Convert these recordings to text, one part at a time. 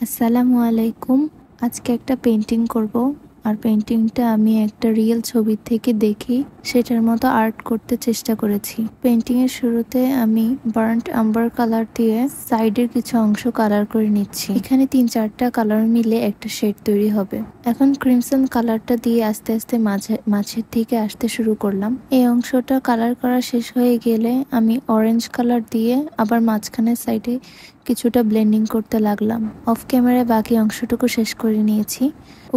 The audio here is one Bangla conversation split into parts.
আসসালামু আলাইকুম। আজকে একটা পেন্টিং করব। আর পেন্টিংটা আমি একটা রিয়েল ছবি থেকে দেখি সেটার মতো আর্ট করতে চেষ্টা করেছি। পেন্টিং এর শুরুতে আমি বার্ন্ট আম্বার কালার দিয়ে সাইডের কিছু অংশ কালার করে নিচ্ছি। এখানে 3-4টা কালার মিলে একটা শেড তৈরি হবে। এখন ক্রিমসন কালারটা দিয়ে আস্তে আস্তে মাঝের দিকে আসতে শুরু করলাম। এই অংশটা কালার করা শেষ হয়ে গেলে আমি অরেঞ্জ কালার দিয়ে আবার মাঝখানের সাইডে কিছুটা ব্লেন্ডিং করতে লাগলাম। অফ ক্যামেরায় বাকি অংশটুকু শেষ করে নিয়েছি।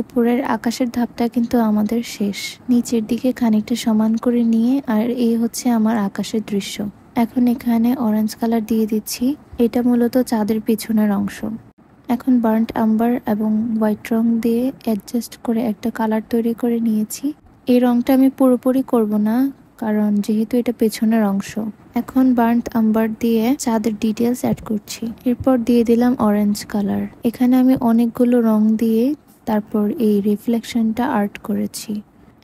উপরের আকাশের ধাপটা কিন্তু আমাদের শেষ। নিচের দিকে খানিকটা সমান করে নিয়ে আর এই হচ্ছে আমার আকাশের দৃশ্য। এখন এখানে অরেঞ্জ কালার দিয়ে দিচ্ছি। এটা মূলত চাঁদের পিছনের অংশ। এখন বার্ন্ট আম্বার এবং হোয়াইট রং দিয়ে অ্যাডজাস্ট করে একটা কালার তৈরি করে নিয়েছি। এই রংটা আমি পুরোপুরি করব না, কারণ যেহেতু এটা পেছনের অংশ। এখন বার্ন্ট আম্বার দিয়ে চাঁদের ডিটেলস অ্যাড করছি। এরপর দিয়ে দিলাম অরেঞ্জ কালার। এখানে আমি অনেকগুলো রং দিয়ে তারপর এই রিফ্লেকশনটা আর্ট করেছি।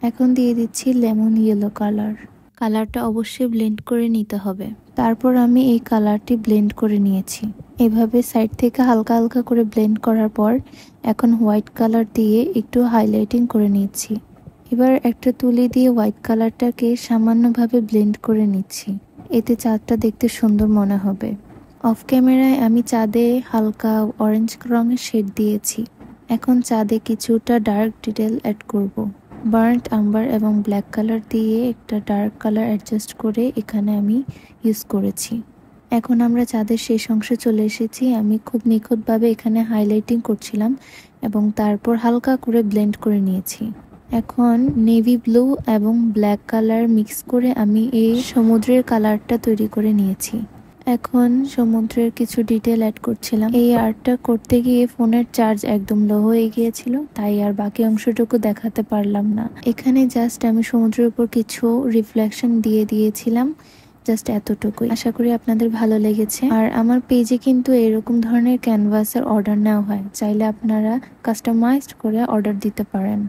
এখন দিয়ে দিচ্ছি লেমন ইয়েলো কালার। কালারটা অবশ্যই ব্লেন্ড করে নিতে হবে। তারপর আমি এই কালারটি ব্লেন্ড করে নিয়েছি। এভাবে সাইড থেকে হালকা হালকা করে ব্লেন্ড করার পর এখন হোয়াইট কালার দিয়ে একটু হাইলাইটিং করে নিচ্ছি। এবার একটা তুলি দিয়ে হোয়াইট কালারটাকে সামান্যভাবে ব্লেন্ড করে নিচ্ছি। এতে চাঁদটা দেখতে সুন্দর মনে হবে। অফ ক্যামেরায় আমি চাঁদে হালকা অরেঞ্জ রঙের শেড দিয়েছি। এখন চাঁদে কিছুটা ডার্ক ডিটেল অ্যাড করব। বার্ন্ট আম্বার এবং ব্ল্যাক কালার দিয়ে একটা ডার্ক কালার অ্যাডজাস্ট করে এখানে আমি ইউজ করেছি। এখন আমরা চাঁদের শেষ অংশে চলে এসেছি। আমি খুব নিখুঁতভাবে এখানে হাইলাইটিং করছিলাম এবং তারপর হালকা করে ব্লেন্ড করে নিয়েছি। এখন নেভি ব্লু এবং ব্ল্যাক কালার মিক্স করে আমি এই সমুদ্রের কালারটা তৈরি করে নিয়েছি। এখন সমুদ্রের কিছু ডিটেল অ্যাড করছিলাম। এই আর্টটা করতে গিয়ে ফোনের চার্জ একদম লো হয়ে গিয়েছিল, তাই আর বাকি অংশটুকু দেখাতে পারলাম না। এখানে জাস্ট আমি সমুদ্রের উপর কিছু রিফ্লেকশন দিয়ে দিয়েছিলাম, জাস্ট এতটুকুই। আশা করি আপনাদের ভালো লেগেছে। আর আমার পেজে কিন্তু এরকম ধরনের ক্যানভাসের অর্ডার নেওয়া হয়, চাইলে আপনারা কাস্টমাইজড করে অর্ডার দিতে পারেন।